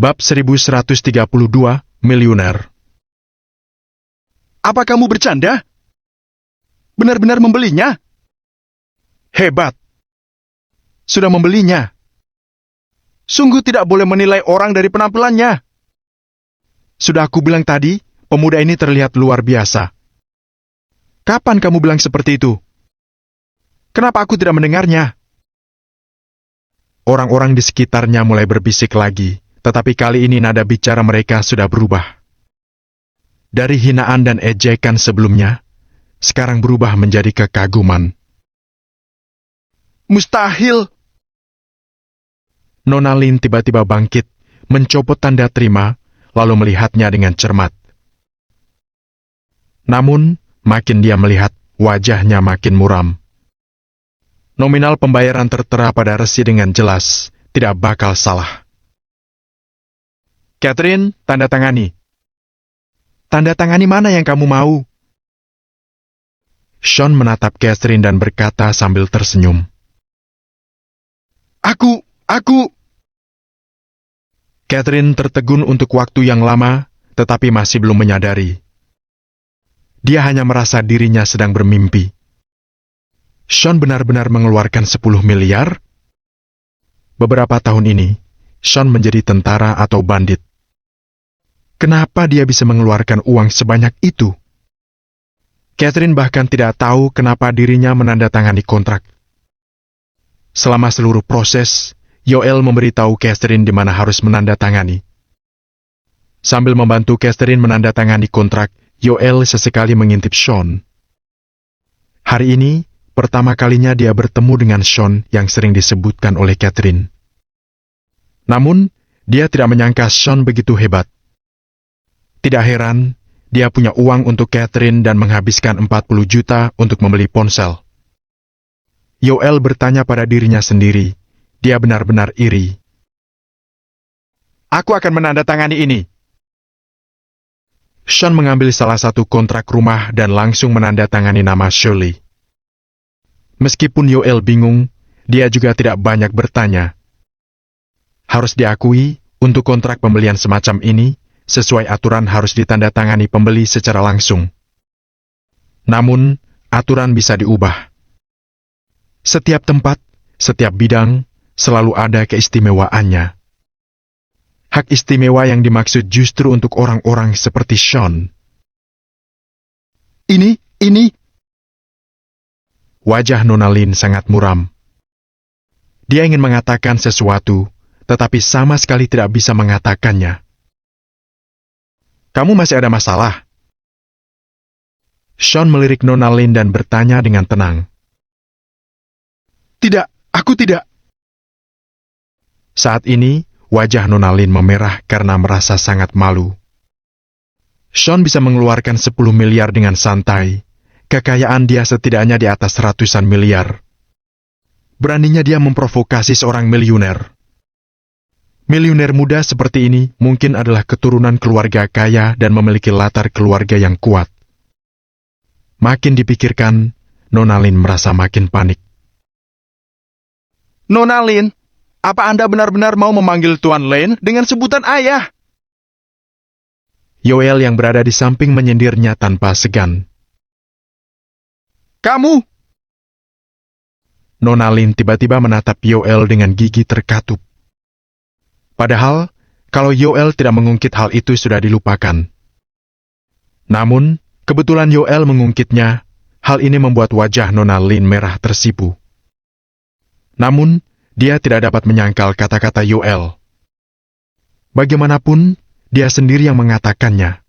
Bab 1132, Miliuner. Apa kamu bercanda? Benar-benar membelinya? Hebat. Sudah membelinya. Sungguh tidak boleh menilai orang dari penampilannya. Sudah aku bilang tadi, pemuda ini terlihat luar biasa. Kapan kamu bilang seperti itu? Kenapa aku tidak mendengarnya? Orang-orang di sekitarnya mulai berbisik lagi, tetapi kali ini nada bicara mereka sudah berubah. Dari hinaan dan ejekan sebelumnya, sekarang berubah menjadi kekaguman. Mustahil! Nona Lin tiba-tiba bangkit, mencopot tanda terima, lalu melihatnya dengan cermat. Namun, makin dia melihat, wajahnya makin muram. Nominal pembayaran tertera pada resi dengan jelas, tidak bakal salah. Catherine, tanda tangani. Tanda tangani mana yang kamu mau? Sean menatap Catherine dan berkata sambil tersenyum. Aku... Catherine tertegun untuk waktu yang lama, tetapi masih belum menyadari. Dia hanya merasa dirinya sedang bermimpi. Sean benar-benar mengeluarkan 10 miliar? Beberapa tahun ini, Sean menjadi tentara atau bandit. Kenapa dia bisa mengeluarkan uang sebanyak itu? Catherine bahkan tidak tahu kenapa dirinya menandatangani kontrak. Selama seluruh proses, Yoel memberitahu Catherine di mana harus menandatangani. Sambil membantu Catherine menandatangani kontrak, Yoel sesekali mengintip Sean. Hari ini, pertama kalinya dia bertemu dengan Sean yang sering disebutkan oleh Catherine. Namun, dia tidak menyangka Sean begitu hebat. Tidak heran, dia punya uang untuk Catherine dan menghabiskan 40 juta untuk membeli ponsel. Yoel bertanya pada dirinya sendiri, dia benar-benar iri. Aku akan menandatangani ini. Sean mengambil salah satu kontrak rumah dan langsung menandatangani nama Shirley. Meskipun Yoel bingung, dia juga tidak banyak bertanya. Harus diakui, untuk kontrak pembelian semacam ini, sesuai aturan harus ditandatangani pembeli secara langsung. Namun, aturan bisa diubah. Setiap tempat, setiap bidang, selalu ada keistimewaannya. Hak istimewa yang dimaksud justru untuk orang-orang seperti Sean. Ini... Wajah Nona Lin sangat muram. Dia ingin mengatakan sesuatu, tetapi sama sekali tidak bisa mengatakannya. Kamu masih ada masalah? Sean melirik Nona Lin dan bertanya dengan tenang. Tidak, aku tidak. Saat ini, wajah Nona Lin memerah karena merasa sangat malu. Sean bisa mengeluarkan 10 miliar dengan santai. Kekayaan dia setidaknya di atas ratusan miliar. Beraninya dia memprovokasi seorang miliuner. Miliuner muda seperti ini mungkin adalah keturunan keluarga kaya dan memiliki latar keluarga yang kuat. Makin dipikirkan, Nona Lin merasa makin panik. Nona Lin, apa Anda benar-benar mau memanggil Tuan Lin dengan sebutan ayah? Yoel yang berada di samping menyindirnya tanpa segan. Kamu! Nona Lin tiba-tiba menatap Yoel dengan gigi terkatup. Padahal, kalau Yoel tidak mengungkit hal itu sudah dilupakan. Namun, kebetulan Yoel mengungkitnya, hal ini membuat wajah Nona Lin merah tersipu. Namun, dia tidak dapat menyangkal kata-kata Yoel. Bagaimanapun, dia sendiri yang mengatakannya.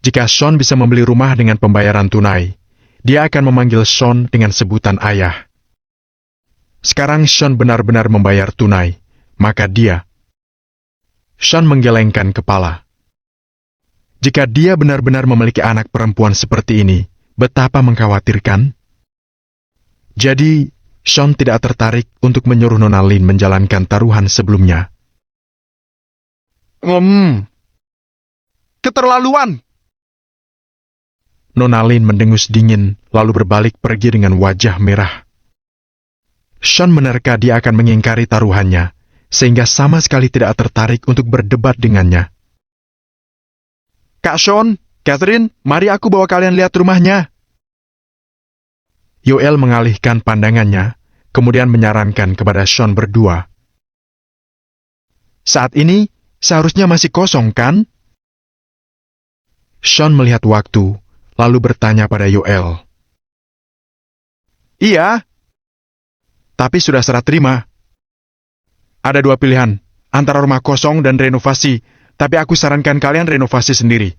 Jika Sean bisa membeli rumah dengan pembayaran tunai, dia akan memanggil Sean dengan sebutan ayah. Sekarang Sean benar-benar membayar tunai, maka dia... Sean menggelengkan kepala. Jika dia benar-benar memiliki anak perempuan seperti ini, betapa mengkhawatirkan. Jadi, Sean tidak tertarik untuk menyuruh Nona Lin menjalankan taruhan sebelumnya. Keterlaluan! Nona Lin mendengus dingin, lalu berbalik pergi dengan wajah merah. Sean menerka dia akan mengingkari taruhannya, sehingga sama sekali tidak tertarik untuk berdebat dengannya. Kak Sean, Catherine, mari aku bawa kalian lihat rumahnya. Yoel mengalihkan pandangannya, kemudian menyarankan kepada Sean berdua. Saat ini, seharusnya masih kosong, kan? Sean melihat waktu, lalu bertanya pada Yoel. Iya, tapi sudah serah terima. Ada dua pilihan, antara rumah kosong dan renovasi, tapi aku sarankan kalian renovasi sendiri.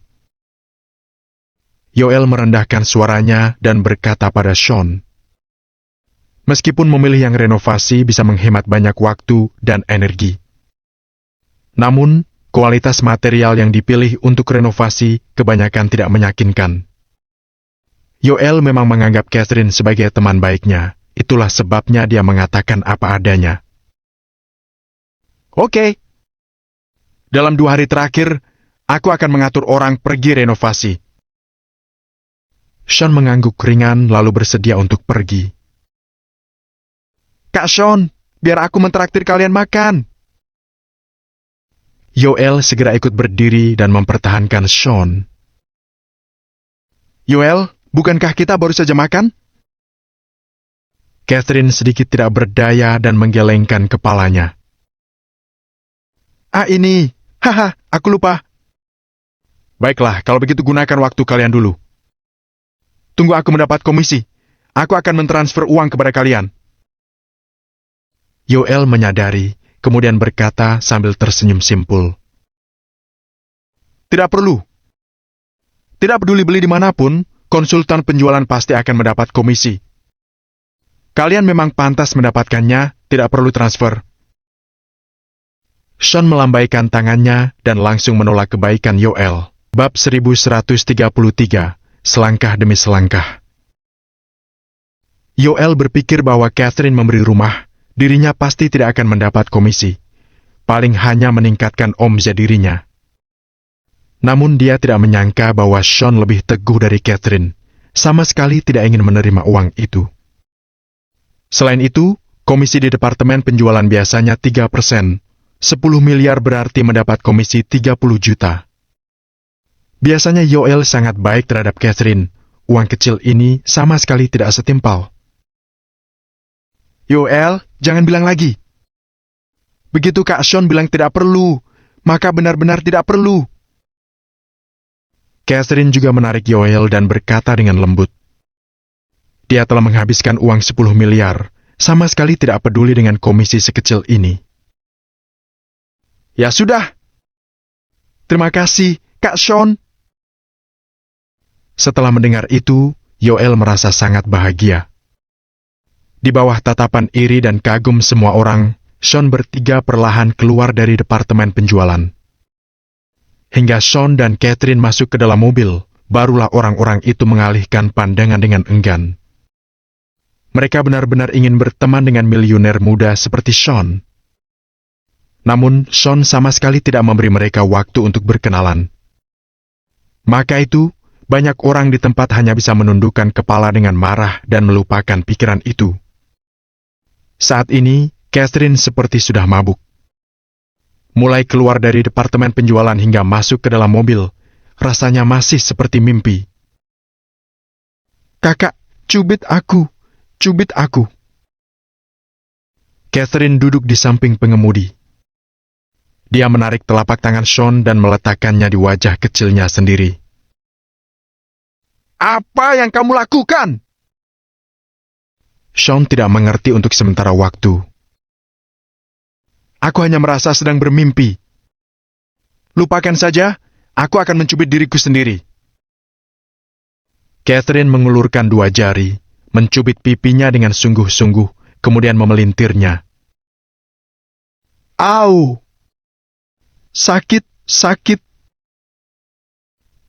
Yoel merendahkan suaranya dan berkata pada Sean. Meskipun memilih yang renovasi bisa menghemat banyak waktu dan energi. Namun, kualitas material yang dipilih untuk renovasi kebanyakan tidak meyakinkan. Yoel memang menganggap Catherine sebagai teman baiknya, itulah sebabnya dia mengatakan apa adanya. Oke. Dalam 2 hari terakhir, aku akan mengatur orang pergi renovasi. Sean mengangguk ringan lalu bersedia untuk pergi. Kak Sean, biar aku mentraktir kalian makan. Yoel segera ikut berdiri dan mempertahankan Sean. Yoel, bukankah kita baru saja makan? Catherine sedikit tidak berdaya dan menggelengkan kepalanya. Ini. Haha, aku lupa. Baiklah, kalau begitu gunakan waktu kalian dulu. Tunggu aku mendapat komisi. Aku akan mentransfer uang kepada kalian. Yoel menyadari, kemudian berkata sambil tersenyum simpul. Tidak perlu. Tidak peduli beli dimanapun, konsultan penjualan pasti akan mendapat komisi. Kalian memang pantas mendapatkannya, tidak perlu transfer. Sean melambaikan tangannya dan langsung menolak kebaikan Yoel. Bab 1133, selangkah demi selangkah. Yoel berpikir bahwa Catherine memberi rumah, dirinya pasti tidak akan mendapat komisi. Paling hanya meningkatkan omzet dirinya. Namun dia tidak menyangka bahwa Sean lebih teguh dari Catherine, sama sekali tidak ingin menerima uang itu. Selain itu, komisi di departemen penjualan biasanya 3%. 10 miliar berarti mendapat komisi 30 juta. Biasanya Yoel sangat baik terhadap Catherine. Uang kecil ini sama sekali tidak setimpal. Yoel, jangan bilang lagi. Begitu Kak Sean bilang tidak perlu, maka benar-benar tidak perlu. Catherine juga menarik Yoel dan berkata dengan lembut. Dia telah menghabiskan uang 10 miliar, sama sekali tidak peduli dengan komisi sekecil ini. Ya sudah. Terima kasih, Kak Sean. Setelah mendengar itu, Yoel merasa sangat bahagia. Di bawah tatapan iri dan kagum semua orang, Sean bertiga perlahan keluar dari departemen penjualan. Hingga Sean dan Catherine masuk ke dalam mobil, barulah orang-orang itu mengalihkan pandangan dengan enggan. Mereka benar-benar ingin berteman dengan miliuner muda seperti Sean. Namun, Sean sama sekali tidak memberi mereka waktu untuk berkenalan. Maka itu, banyak orang di tempat hanya bisa menundukkan kepala dengan marah dan melupakan pikiran itu. Saat ini, Catherine seperti sudah mabuk. Mulai keluar dari departemen penjualan hingga masuk ke dalam mobil, rasanya masih seperti mimpi. Kakak, cubit aku. Cubit aku. Catherine duduk di samping pengemudi. Dia menarik telapak tangan Sean dan meletakkannya di wajah kecilnya sendiri. Apa yang kamu lakukan? Sean tidak mengerti untuk sementara waktu. Aku hanya merasa sedang bermimpi. Lupakan saja, aku akan mencubit diriku sendiri. Catherine mengulurkan 2 jari, mencubit pipinya dengan sungguh-sungguh, kemudian memelintirnya. Au! Sakit, sakit.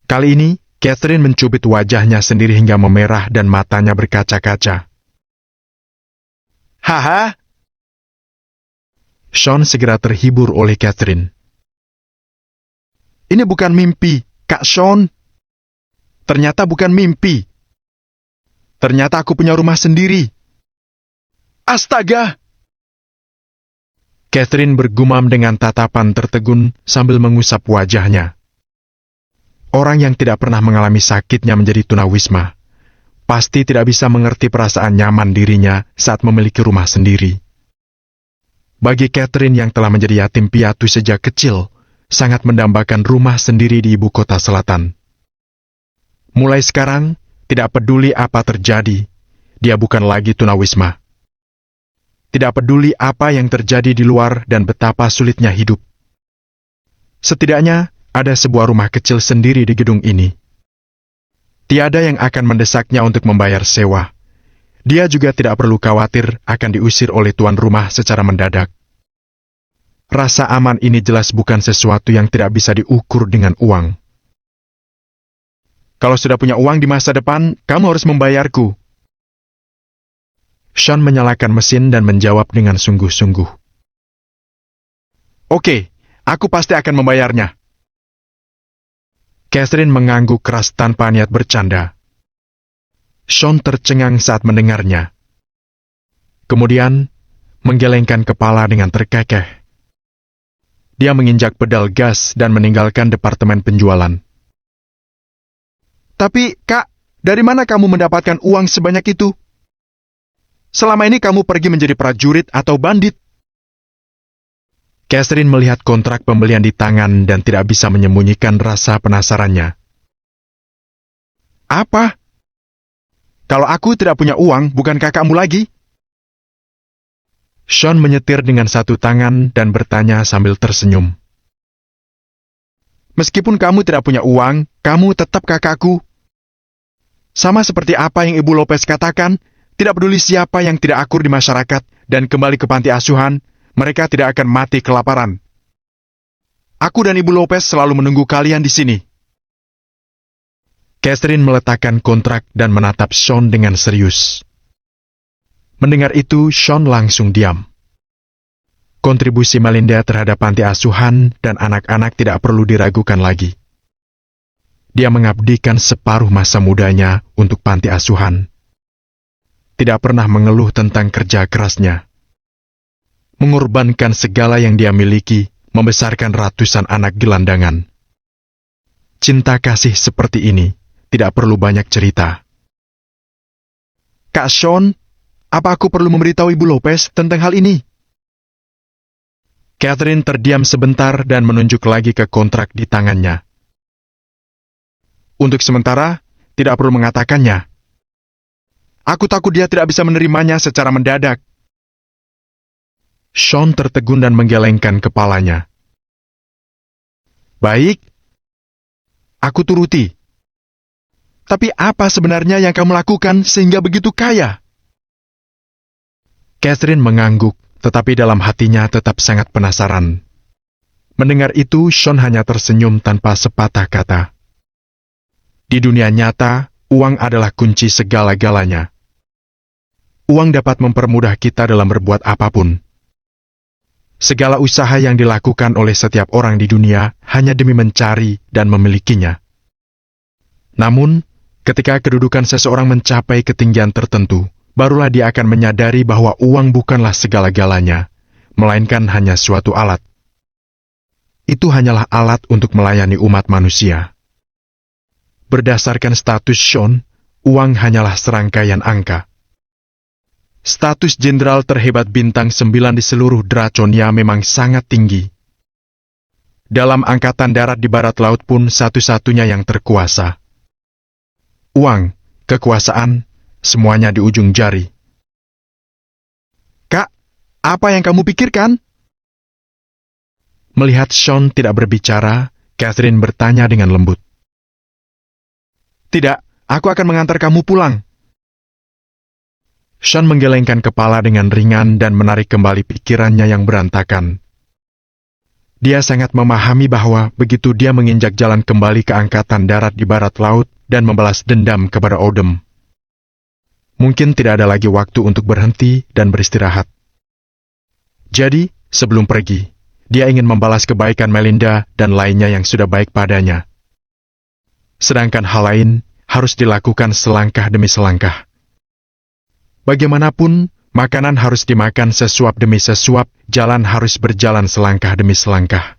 Kali ini, Catherine mencubit wajahnya sendiri hingga memerah dan matanya berkaca-kaca. Haha! Sean segera terhibur oleh Catherine. Ini bukan mimpi, Kak Sean. Ternyata bukan mimpi. Ternyata aku punya rumah sendiri. Astaga! Catherine bergumam dengan tatapan tertegun sambil mengusap wajahnya. Orang yang tidak pernah mengalami sakitnya menjadi tunawisma pasti tidak bisa mengerti perasaan nyaman dirinya saat memiliki rumah sendiri. Bagi Catherine yang telah menjadi yatim piatu sejak kecil, sangat mendambakan rumah sendiri di ibu kota selatan. Mulai sekarang, tidak peduli apa terjadi, dia bukan lagi tunawisma. Tidak peduli apa yang terjadi di luar dan betapa sulitnya hidup. Setidaknya, ada sebuah rumah kecil sendiri di gedung ini. Tiada yang akan mendesaknya untuk membayar sewa. Dia juga tidak perlu khawatir akan diusir oleh tuan rumah secara mendadak. Rasa aman ini jelas bukan sesuatu yang tidak bisa diukur dengan uang. Kalau sudah punya uang di masa depan, kamu harus membayarku. Sean menyalakan mesin dan menjawab dengan sungguh-sungguh. Oke, aku pasti akan membayarnya. Catherine mengangguk keras tanpa niat bercanda. Sean tercengang saat mendengarnya. Kemudian, menggelengkan kepala dengan terkekeh. Dia menginjak pedal gas dan meninggalkan departemen penjualan. Tapi, Kak, dari mana kamu mendapatkan uang sebanyak itu? Selama ini kamu pergi menjadi prajurit atau bandit? Catherine melihat kontrak pembelian di tangan dan tidak bisa menyembunyikan rasa penasarannya. Apa? Kalau aku tidak punya uang, bukankah kamu lagi? Sean menyetir dengan satu tangan dan bertanya sambil tersenyum. Meskipun kamu tidak punya uang, kamu tetap kakakku. Sama seperti apa yang Ibu Lopez katakan, tidak peduli siapa yang tidak akur di masyarakat dan kembali ke panti asuhan, mereka tidak akan mati kelaparan. Aku dan Ibu Lopez selalu menunggu kalian di sini. Catherine meletakkan kontrak dan menatap Sean dengan serius. Mendengar itu, Sean langsung diam. Kontribusi Melinda terhadap panti asuhan dan anak-anak tidak perlu diragukan lagi. Dia mengabdikan separuh masa mudanya untuk panti asuhan. Tidak pernah mengeluh tentang kerja kerasnya. Mengorbankan segala yang dia miliki, membesarkan ratusan anak gelandangan. Cinta kasih seperti ini tidak perlu banyak cerita. Kak Sean, apa aku perlu memberitahu Ibu Lopez tentang hal ini? Catherine terdiam sebentar dan menunjuk lagi ke kontrak di tangannya. Untuk sementara, tidak perlu mengatakannya. Aku takut dia tidak bisa menerimanya secara mendadak. Sean tertegun dan menggelengkan kepalanya. Baik, aku turuti. Tapi apa sebenarnya yang kamu lakukan sehingga begitu kaya? Catherine mengangguk, tetapi dalam hatinya tetap sangat penasaran. Mendengar itu, Sean hanya tersenyum tanpa sepatah kata. Di dunia nyata, uang adalah kunci segala-galanya. Uang dapat mempermudah kita dalam berbuat apapun. Segala usaha yang dilakukan oleh setiap orang di dunia hanya demi mencari dan memilikinya. Namun, ketika kedudukan seseorang mencapai ketinggian tertentu, barulah dia akan menyadari bahwa uang bukanlah segala-galanya, melainkan hanya suatu alat. Itu hanyalah alat untuk melayani umat manusia. Berdasarkan status Sean, uang hanyalah serangkaian angka. Status jenderal terhebat bintang 9 di seluruh Draconia memang sangat tinggi. Dalam angkatan darat di barat laut pun satu-satunya yang terkuasa. Uang, kekuasaan, semuanya di ujung jari. Kak, apa yang kamu pikirkan? Melihat Sean tidak berbicara, Catherine bertanya dengan lembut. Tidak, aku akan mengantar kamu pulang. Sean menggelengkan kepala dengan ringan dan menarik kembali pikirannya yang berantakan. Dia sangat memahami bahwa begitu dia menginjak jalan kembali ke angkatan darat di barat laut dan membalas dendam kepada Odem, mungkin tidak ada lagi waktu untuk berhenti dan beristirahat. Jadi, sebelum pergi, dia ingin membalas kebaikan Melinda dan lainnya yang sudah baik padanya. Sedangkan hal lain harus dilakukan selangkah demi selangkah. Bagaimanapun, Makanan harus dimakan sesuap demi sesuap, jalan harus berjalan selangkah demi selangkah.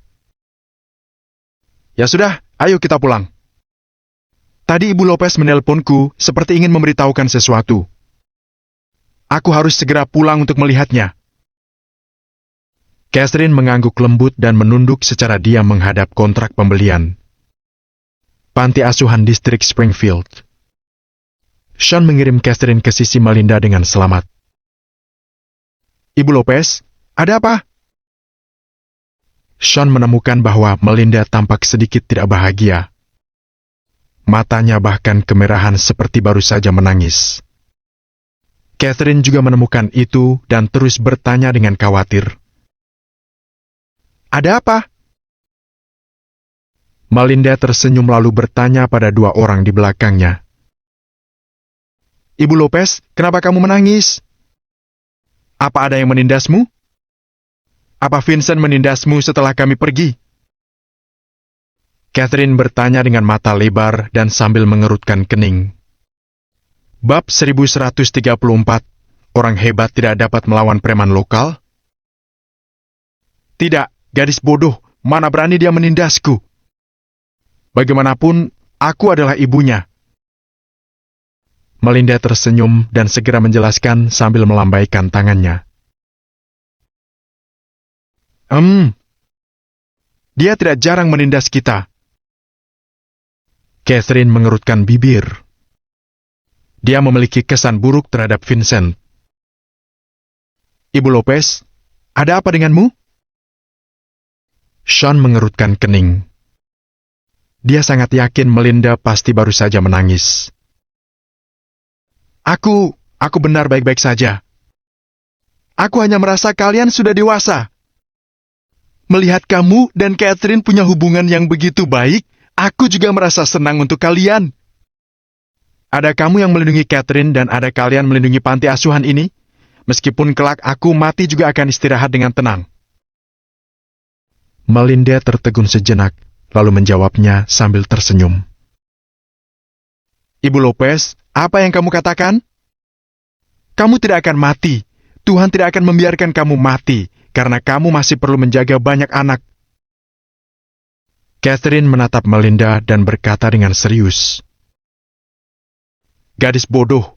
Ya sudah, ayo kita pulang. Tadi Ibu Lopez menelponku seperti ingin memberitahukan sesuatu. Aku harus segera pulang untuk melihatnya. Catherine mengangguk lembut dan menunduk secara diam menghadap kontrak pembelian. Panti asuhan distrik Springfield. Sean mengirim Catherine ke sisi Melinda dengan selamat. Ibu Lopez, ada apa? Sean menemukan bahwa Melinda tampak sedikit tidak bahagia. Matanya bahkan kemerahan seperti baru saja menangis. Catherine juga menemukan itu dan terus bertanya dengan khawatir. Ada apa? Melinda tersenyum lalu bertanya pada dua orang di belakangnya. Ibu Lopez, kenapa kamu menangis? Apa ada yang menindasmu? Apa Vincent menindasmu setelah kami pergi? Catherine bertanya dengan mata lebar dan sambil mengerutkan kening. Bab 1134, orang hebat tidak dapat melawan preman lokal? Tidak, gadis bodoh, mana berani dia menindasku? Bagaimanapun, aku adalah ibunya. Melinda tersenyum dan segera menjelaskan sambil melambaikan tangannya. Dia tidak jarang menindas kita. Catherine mengerutkan bibir. Dia memiliki kesan buruk terhadap Vincent. Ibu Lopez, ada apa denganmu? Sean mengerutkan kening. Dia sangat yakin Melinda pasti baru saja menangis. Aku benar baik-baik saja. Aku hanya merasa kalian sudah dewasa. Melihat kamu dan Catherine punya hubungan yang begitu baik, aku juga merasa senang untuk kalian. Ada kamu yang melindungi Catherine dan ada kalian melindungi panti asuhan ini. Meskipun kelak aku mati juga akan istirahat dengan tenang. Melinda tertegun sejenak, lalu menjawabnya sambil tersenyum. Ibu Lopez, apa yang kamu katakan? Kamu tidak akan mati. Tuhan tidak akan membiarkan kamu mati, karena kamu masih perlu menjaga banyak anak. Catherine menatap Melinda dan berkata dengan serius. Gadis bodoh.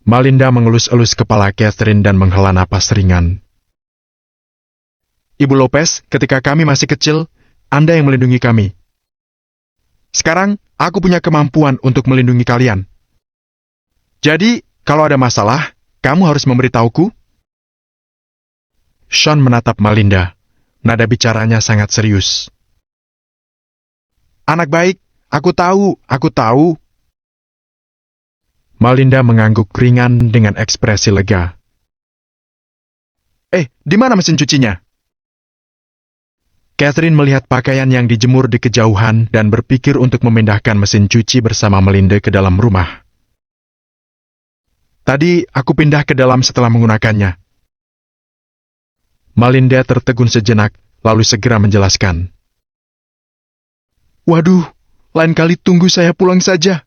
Melinda mengelus-elus kepala Catherine dan menghela napas ringan. Ibu Lopez, ketika kami masih kecil, Anda yang melindungi kami. Sekarang, aku punya kemampuan untuk melindungi kalian. Jadi, kalau ada masalah, kamu harus memberitahuku. Sean menatap Melinda. Nada bicaranya sangat serius. Anak baik, aku tahu. Melinda mengangguk ringan dengan ekspresi lega. Di mana mesin cucinya? Catherine melihat pakaian yang dijemur di kejauhan dan berpikir untuk memindahkan mesin cuci bersama Melinda ke dalam rumah. Tadi aku pindah ke dalam setelah menggunakannya. Melinda tertegun sejenak, lalu segera menjelaskan. Waduh, lain kali tunggu saya pulang saja.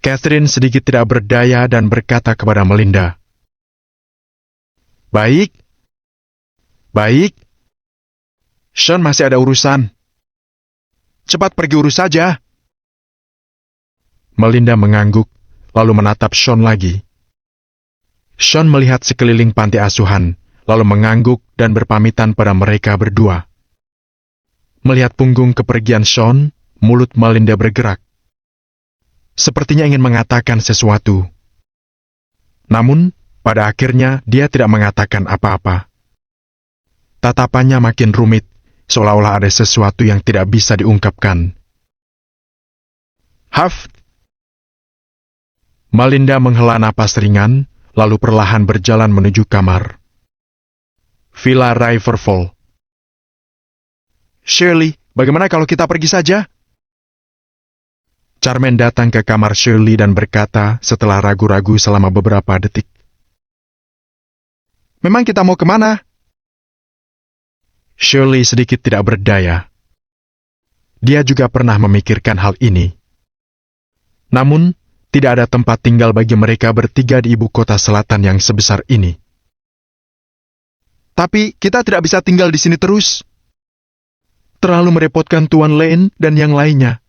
Catherine sedikit tidak berdaya dan berkata kepada Melinda. Baik. Sean masih ada urusan. Cepat pergi urus saja. Melinda mengangguk, lalu menatap Sean lagi. Sean melihat sekeliling panti asuhan, lalu mengangguk dan berpamitan pada mereka berdua. Melihat punggung kepergian Sean, mulut Melinda bergerak. Sepertinya ingin mengatakan sesuatu. Namun, pada akhirnya dia tidak mengatakan apa-apa. Tatapannya makin rumit, seolah-olah ada sesuatu yang tidak bisa diungkapkan. Huff. Melinda menghela napas ringan, lalu perlahan berjalan menuju kamar. Villa Riverfall. Shirley, bagaimana kalau kita pergi saja? Charmaine datang ke kamar Shirley dan berkata setelah ragu-ragu selama beberapa detik. Memang kita mau kemana? Shirley sedikit tidak berdaya. Dia juga pernah memikirkan hal ini. Namun, Tidak ada tempat tinggal bagi mereka bertiga di ibu kota selatan yang sebesar ini. Tapi kita tidak bisa tinggal di sini terus. Terlalu merepotkan Tuan Lane dan yang lainnya.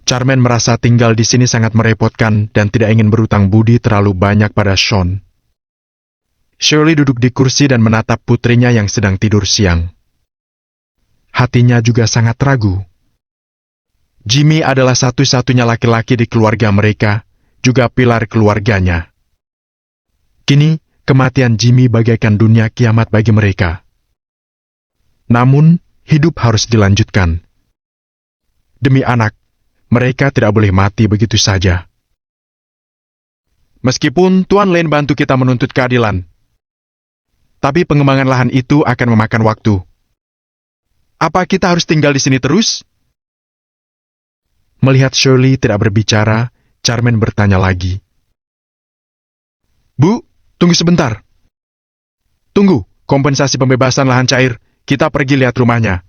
Charmaine merasa tinggal di sini sangat merepotkan dan tidak ingin berutang budi terlalu banyak pada Sean. Shirley duduk di kursi dan menatap putrinya yang sedang tidur siang. Hatinya juga sangat ragu. Jimmy adalah satu-satunya laki-laki di keluarga mereka, juga pilar keluarganya. Kini, kematian Jimmy bagaikan dunia kiamat bagi mereka. Namun, hidup harus dilanjutkan. Demi anak, mereka tidak boleh mati begitu saja. Meskipun Tuan Lane bantu kita menuntut keadilan, tapi pengembangan lahan itu akan memakan waktu. Apa kita harus tinggal di sini terus? Melihat Shirley tidak berbicara, Charmaine bertanya lagi. Bu, tunggu sebentar. Tunggu, kompensasi pembebasan lahan cair. Kita pergi lihat rumahnya.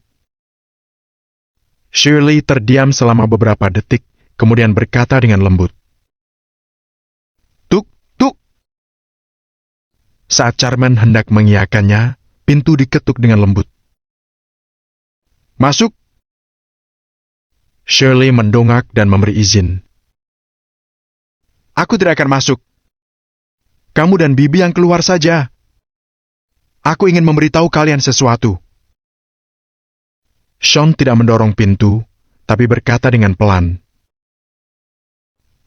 Shirley terdiam selama beberapa detik, kemudian berkata dengan lembut. Tuk, tuk. Saat Charmaine hendak mengiyakannya, pintu diketuk dengan lembut. Masuk. Shirley mendongak dan memberi izin. Aku tidak akan masuk. Kamu dan Bibi yang keluar saja. Aku ingin memberitahu kalian sesuatu. Sean tidak mendorong pintu, tapi berkata dengan pelan.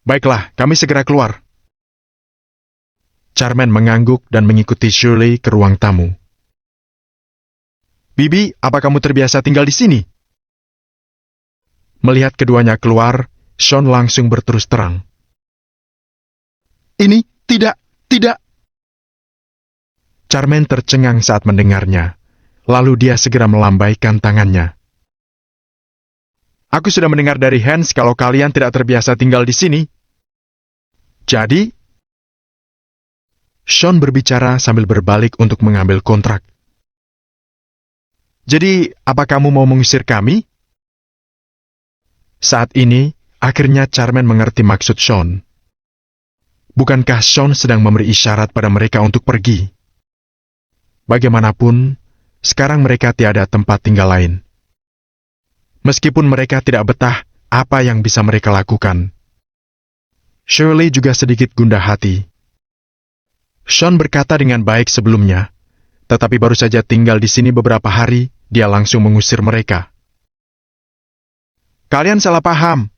Baiklah, kami segera keluar. Charmaine mengangguk dan mengikuti Shirley ke ruang tamu. Bibi, apa kamu terbiasa tinggal di sini? Melihat keduanya keluar, Sean langsung berterus terang. Ini, tidak. Charmaine tercengang saat mendengarnya, lalu dia segera melambaikan tangannya. Aku sudah mendengar dari Hans kalau kalian tidak terbiasa tinggal di sini. Jadi? Sean berbicara sambil berbalik untuk mengambil kontrak. Jadi, apa kamu mau mengusir kami? Saat ini, akhirnya Charmaine mengerti maksud Sean. Bukankah Sean sedang memberi isyarat pada mereka untuk pergi? Bagaimanapun, sekarang mereka tiada tempat tinggal lain. Meskipun mereka tidak betah, apa yang bisa mereka lakukan? Shirley juga sedikit gundah hati. Sean berkata dengan baik sebelumnya, tetapi baru saja tinggal di sini beberapa hari, dia langsung mengusir mereka. Kalian salah paham.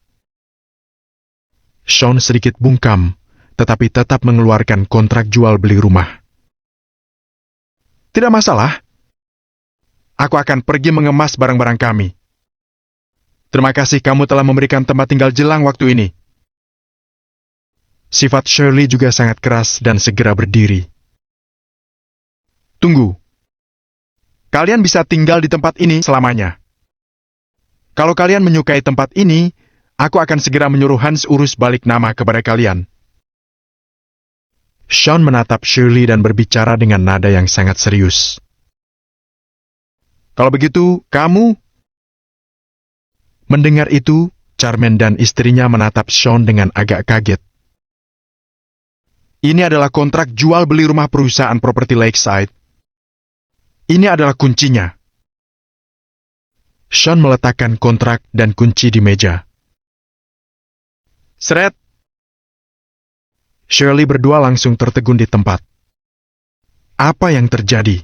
Sean sedikit bungkam, tetapi tetap mengeluarkan kontrak jual beli rumah. Tidak masalah. Aku akan pergi mengemas barang-barang kami. Terima kasih kamu telah memberikan tempat tinggal jelang waktu ini. Sifat Shirley juga sangat keras dan segera berdiri. Tunggu. Kalian bisa tinggal di tempat ini selamanya. Kalau kalian menyukai tempat ini, aku akan segera menyuruh Hans urus balik nama kepada kalian. Sean menatap Shirley dan berbicara dengan nada yang sangat serius. Kalau begitu, kamu... Mendengar itu, Charmaine dan istrinya menatap Sean dengan agak kaget. Ini adalah kontrak jual beli rumah perusahaan properti Lakeside. Ini adalah kuncinya. Sean meletakkan kontrak dan kunci di meja. Seret. Shirley berdua langsung tertegun di tempat. Apa yang terjadi?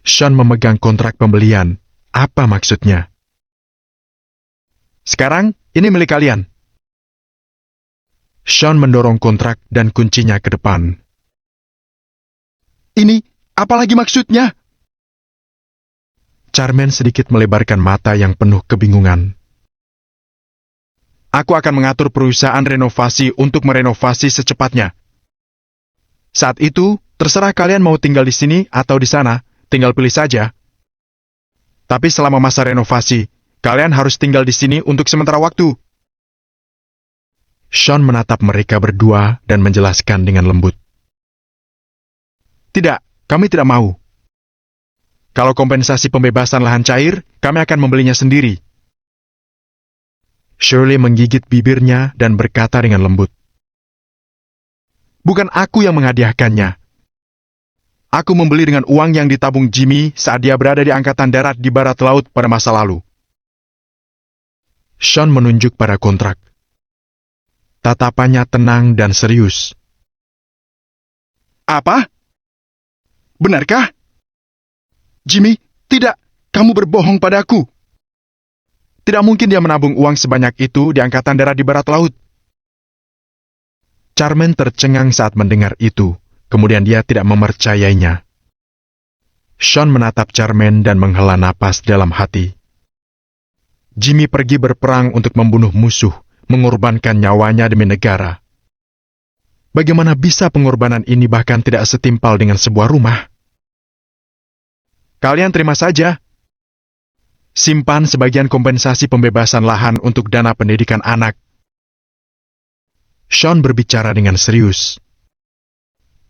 Sean memegang kontrak pembelian. Apa maksudnya? Sekarang, ini milik kalian. Sean mendorong kontrak dan kuncinya ke depan. Ini, apa lagi maksudnya? Charmaine sedikit melebarkan mata yang penuh kebingungan. Aku akan mengatur perusahaan renovasi untuk merenovasi secepatnya. Saat itu, terserah kalian mau tinggal di sini atau di sana, tinggal pilih saja. Tapi selama masa renovasi, kalian harus tinggal di sini untuk sementara waktu. Sean menatap mereka berdua dan menjelaskan dengan lembut. Tidak, kami tidak mau. Kalau kompensasi pembebasan lahan cair, kami akan membelinya sendiri. Shirley menggigit bibirnya dan berkata dengan lembut, Bukan aku yang menghadiahkannya. Aku membeli dengan uang yang ditabung Jimmy saat dia berada di Angkatan Darat di Barat Laut pada masa lalu. Sean menunjuk pada kontrak. Tatapannya tenang dan serius. Apa? Benarkah? Jimmy, tidak. Kamu berbohong padaku. Tidak mungkin dia menabung uang sebanyak itu di Angkatan Darat di Barat Laut. Charmaine tercengang saat mendengar itu, kemudian dia tidak mempercayainya. Sean menatap Charmaine dan menghela napas dalam hati. Jimmy pergi berperang untuk membunuh musuh, mengorbankan nyawanya demi negara. Bagaimana bisa pengorbanan ini bahkan tidak setimpal dengan sebuah rumah? Kalian terima saja. Simpan sebagian kompensasi pembebasan lahan untuk dana pendidikan anak. Sean berbicara dengan serius.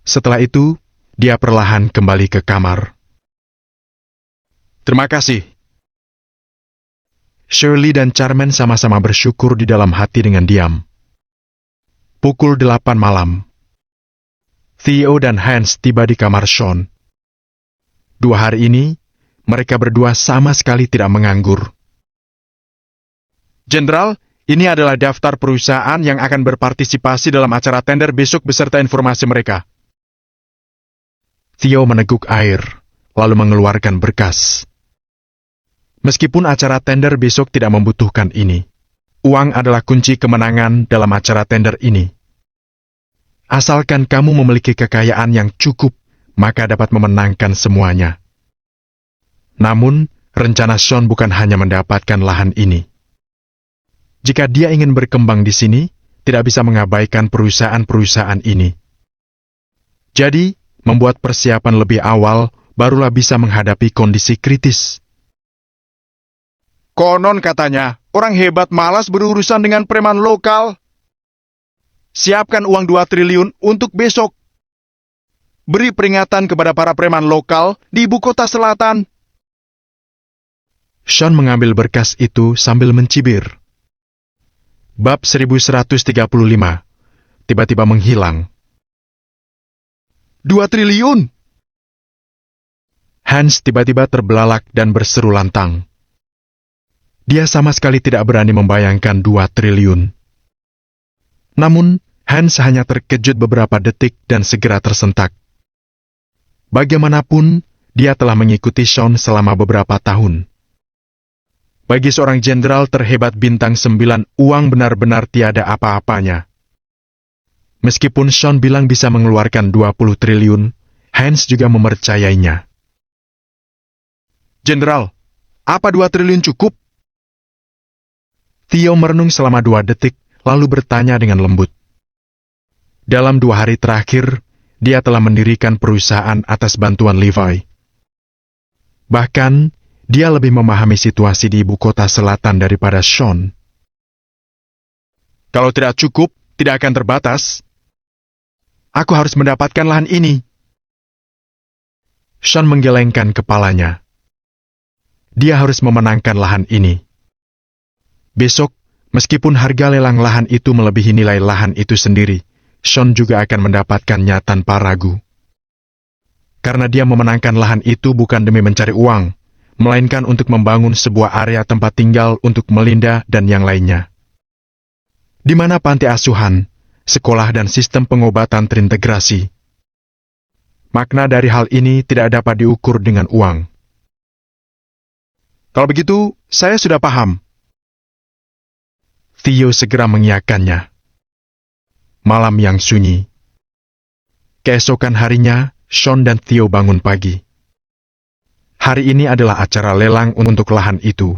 Setelah itu, dia perlahan kembali ke kamar. Terima kasih. Shirley dan Charmaine sama-sama bersyukur di dalam hati dengan diam. Pukul 8 malam. Theo dan Hans tiba di kamar Sean. 2 hari ini, mereka berdua sama sekali tidak menganggur. Jenderal, ini adalah daftar perusahaan yang akan berpartisipasi dalam acara tender besok beserta informasi mereka. Theo meneguk air, lalu mengeluarkan berkas. Meskipun acara tender besok tidak membutuhkan ini, uang adalah kunci kemenangan dalam acara tender ini. Asalkan kamu memiliki kekayaan yang cukup, maka dapat memenangkan semuanya. Namun, rencana Sean bukan hanya mendapatkan lahan ini. Jika dia ingin berkembang di sini, tidak bisa mengabaikan perusahaan-perusahaan ini. Jadi, membuat persiapan lebih awal, barulah bisa menghadapi kondisi kritis. Konon katanya, orang hebat malas berurusan dengan preman lokal. Siapkan uang 2 triliun untuk besok. Beri peringatan kepada para preman lokal di ibu kota selatan. Sean mengambil berkas itu sambil mencibir. Bab 1135 tiba-tiba menghilang. 2 triliun! Hans tiba-tiba terbelalak dan berseru lantang. Dia sama sekali tidak berani membayangkan 2 triliun. Namun, Hans hanya terkejut beberapa detik dan segera tersentak. Bagaimanapun, dia telah mengikuti Sean selama beberapa tahun. Bagi seorang jenderal terhebat bintang 9, uang benar-benar tiada apa-apanya. Meskipun Sean bilang bisa mengeluarkan 20 triliun, Hans juga mempercayainya. Jenderal, apa 2 triliun cukup? Theo merenung selama 2 detik, lalu bertanya dengan lembut. Dalam 2 hari terakhir, dia telah mendirikan perusahaan atas bantuan Levi. Bahkan, dia lebih memahami situasi di ibu kota selatan daripada Sean. Kalau tidak cukup, tidak akan terbatas. Aku harus mendapatkan lahan ini. Sean menggelengkan kepalanya. Dia harus memenangkan lahan ini. Besok, meskipun harga lelang lahan itu melebihi nilai lahan itu sendiri, Sean juga akan mendapatkannya tanpa ragu. Karena dia memenangkan lahan itu bukan demi mencari uang, melainkan untuk membangun sebuah area tempat tinggal untuk Melinda dan yang lainnya. Di mana panti asuhan, sekolah dan sistem pengobatan terintegrasi. Makna dari hal ini tidak dapat diukur dengan uang. Kalau begitu, saya sudah paham. Theo segera mengiyakannya. Malam yang sunyi. Keesokan harinya, Sean dan Theo bangun pagi. Hari ini adalah acara lelang untuk lahan itu.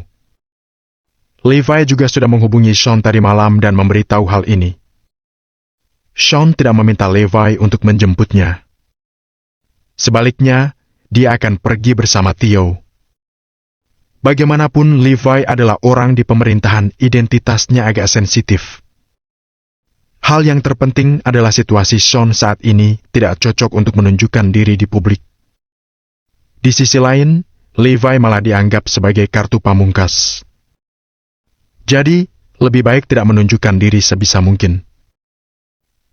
Levi juga sudah menghubungi Sean tadi malam dan memberitahu hal ini. Sean tidak meminta Levi untuk menjemputnya. Sebaliknya, dia akan pergi bersama Theo. Bagaimanapun, Levi adalah orang di pemerintahan, identitasnya agak sensitif. Hal yang terpenting adalah situasi Sean saat ini tidak cocok untuk menunjukkan diri di publik. Di sisi lain, Levi malah dianggap sebagai kartu pamungkas. Jadi, Lebih baik tidak menunjukkan diri sebisa mungkin.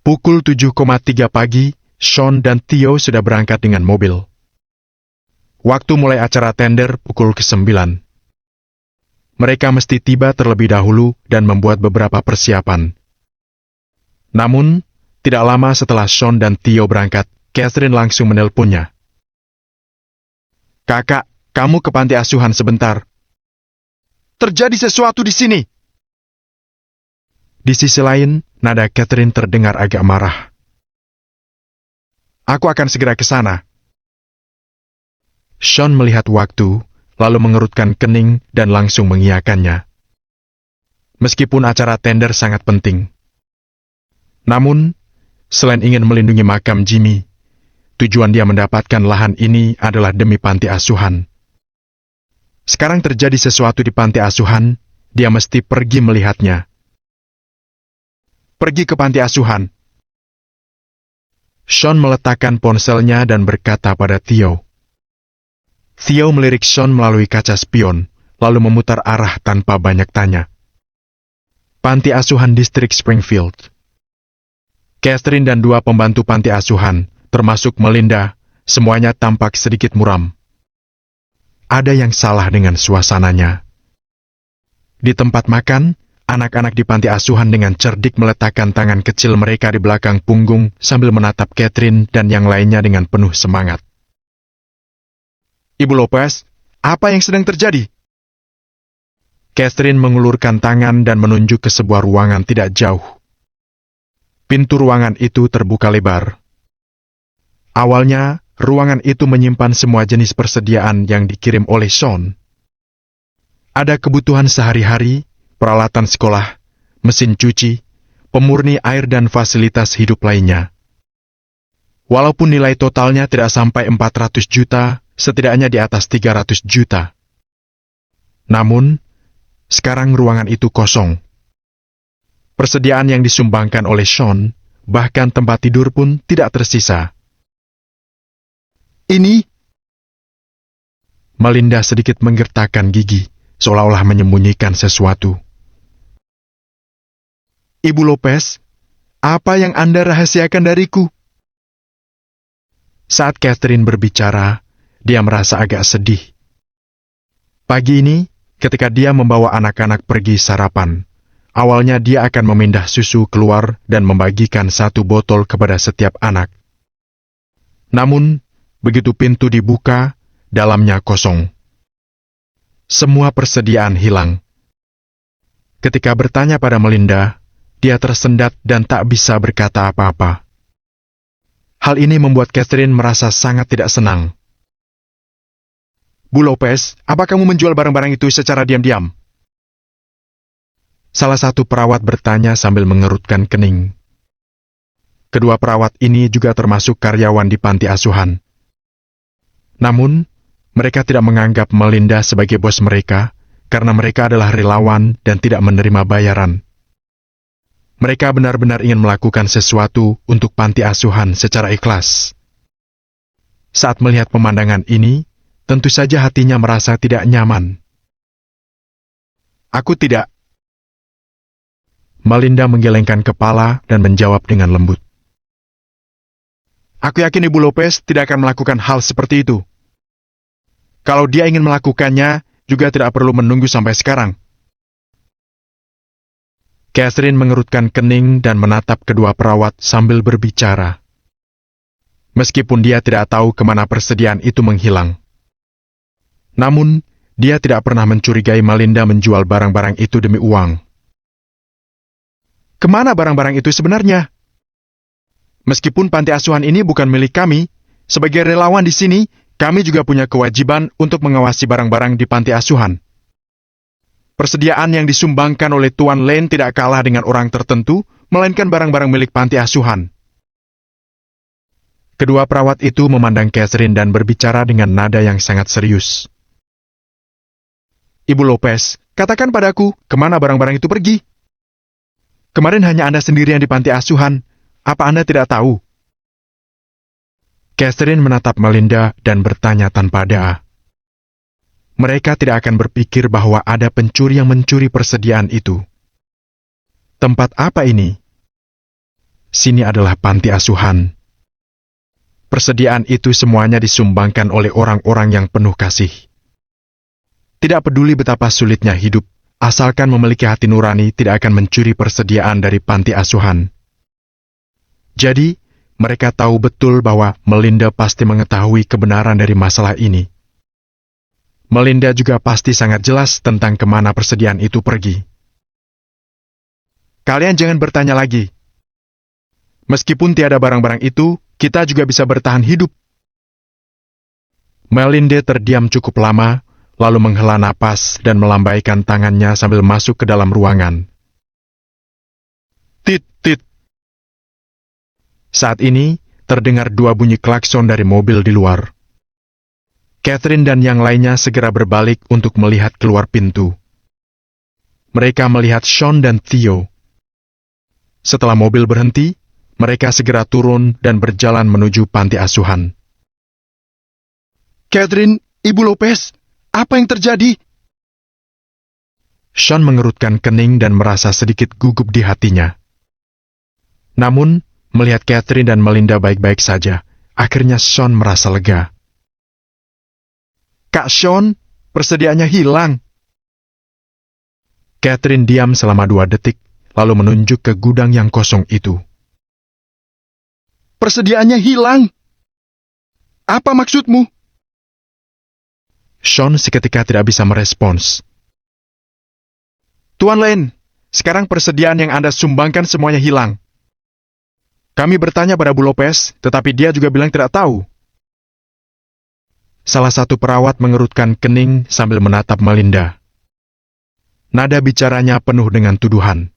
Pukul 7,3 pagi, Sean dan Theo sudah berangkat dengan mobil. Waktu mulai acara tender pukul ke-9. Mereka mesti tiba terlebih dahulu dan membuat beberapa persiapan. Namun, tidak lama setelah Sean dan Theo berangkat, Catherine langsung menelponnya. "Kakak, kamu ke panti asuhan sebentar. Terjadi sesuatu di sini." Di sisi lain, nada Catherine terdengar agak marah. "Aku akan segera ke sana." Sean melihat waktu, lalu mengerutkan kening dan langsung mengiyakannya. Meskipun acara tender sangat penting. Namun, selain ingin melindungi makam Jimmy, tujuan dia mendapatkan lahan ini adalah demi panti asuhan. Sekarang terjadi sesuatu di panti asuhan, dia mesti pergi melihatnya. Pergi ke panti asuhan. Sean meletakkan ponselnya dan berkata pada Theo. Theo melirik Sean melalui kaca spion, lalu memutar arah tanpa banyak tanya. Panti asuhan distrik Springfield. Catherine dan dua pembantu panti asuhan, termasuk Melinda, semuanya tampak sedikit muram. Ada yang salah dengan suasananya. Di tempat makan, anak-anak di panti asuhan dengan cerdik meletakkan tangan kecil mereka di belakang punggung sambil menatap Catherine dan yang lainnya dengan penuh semangat. "Ibu Lopez, apa yang sedang terjadi?" Catherine mengulurkan tangan dan menunjuk ke sebuah ruangan tidak jauh. Pintu ruangan itu terbuka lebar. Awalnya, ruangan itu menyimpan semua jenis persediaan yang dikirim oleh Sean. Ada kebutuhan sehari-hari, peralatan sekolah, mesin cuci, pemurni air dan fasilitas hidup lainnya. Walaupun nilai totalnya tidak sampai 400 juta, setidaknya di atas 300 juta. Namun, sekarang ruangan itu kosong. Persediaan yang disumbangkan oleh Sean, bahkan tempat tidur pun tidak tersisa. "Ini?" Melinda sedikit menggertakkan gigi, seolah-olah menyembunyikan sesuatu. "Ibu Lopez, apa yang Anda rahasiakan dariku?" Saat Catherine berbicara, dia merasa agak sedih. Pagi ini, ketika dia membawa anak-anak pergi sarapan, awalnya dia akan memindah susu keluar dan membagikan 1 botol kepada setiap anak. Namun, begitu pintu dibuka, dalamnya kosong. Semua persediaan hilang. Ketika bertanya pada Melinda, dia tersendat dan tak bisa berkata apa-apa. Hal ini membuat Catherine merasa sangat tidak senang. "Bu Lopez, apa kamu menjual barang-barang itu secara diam-diam?" Salah satu perawat bertanya sambil mengerutkan kening. Kedua perawat ini juga termasuk karyawan di panti asuhan. Namun, mereka tidak menganggap Melinda sebagai bos mereka karena mereka adalah relawan dan tidak menerima bayaran. Mereka benar-benar ingin melakukan sesuatu untuk panti asuhan secara ikhlas. Saat melihat pemandangan ini, tentu saja hatinya merasa tidak nyaman. "Aku tidak." Melinda menggelengkan kepala dan menjawab dengan lembut. "Aku yakin Ibu Lopez tidak akan melakukan hal seperti itu. Kalau dia ingin melakukannya, juga tidak perlu menunggu sampai sekarang." Catherine mengerutkan kening dan menatap kedua perawat sambil berbicara. Meskipun dia tidak tahu kemana persediaan itu menghilang. Namun, dia tidak pernah mencurigai Melinda menjual barang-barang itu demi uang. "Kemana barang-barang itu sebenarnya? Meskipun panti asuhan ini bukan milik kami, sebagai relawan di sini, kami juga punya kewajiban untuk mengawasi barang-barang di panti asuhan. Persediaan yang disumbangkan oleh Tuan Lane tidak kalah dengan orang tertentu, melainkan barang-barang milik panti asuhan." Kedua perawat itu memandang Catherine dan berbicara dengan nada yang sangat serius. "Ibu Lopez, katakan padaku, kemana barang-barang itu pergi? Kemarin hanya Anda sendirian di panti asuhan. Apa Anda tidak tahu?" Catherine menatap Melinda dan bertanya tanpa daya. Mereka tidak akan berpikir bahwa ada pencuri yang mencuri persediaan itu. Tempat apa ini? Sini adalah panti asuhan. Persediaan itu semuanya disumbangkan oleh orang-orang yang penuh kasih. Tidak peduli betapa sulitnya hidup, asalkan memiliki hati nurani tidak akan mencuri persediaan dari panti asuhan. Jadi, mereka tahu betul bahwa Melinda pasti mengetahui kebenaran dari masalah ini. Melinda juga pasti sangat jelas tentang kemana persediaan itu pergi. Kalian jangan bertanya lagi. Meskipun tiada barang-barang itu, kita juga bisa bertahan hidup. Melinda terdiam cukup lama, lalu menghela napas dan melambaikan tangannya sambil masuk ke dalam ruangan. Tit, tit. Saat ini, terdengar 2 bunyi klakson dari mobil di luar. Catherine dan yang lainnya segera berbalik untuk melihat keluar pintu. Mereka melihat Sean dan Theo. Setelah mobil berhenti, mereka segera turun dan berjalan menuju panti asuhan. Catherine, Ibu Lopez, apa yang terjadi? Sean mengerutkan kening dan merasa sedikit gugup di hatinya. Namun, melihat Catherine dan Melinda baik-baik saja, akhirnya Sean merasa lega. Kak Sean, persediaannya hilang. Catherine diam selama 2 detik, lalu menunjuk ke gudang yang kosong itu. Persediaannya hilang. Apa maksudmu? Sean seketika tidak bisa merespons. Tuan Lane, sekarang persediaan yang Anda sumbangkan semuanya hilang. Kami bertanya pada Bu Lopez, tetapi dia juga bilang tidak tahu. Salah satu perawat mengerutkan kening sambil menatap Melinda. Nada bicaranya penuh dengan tuduhan.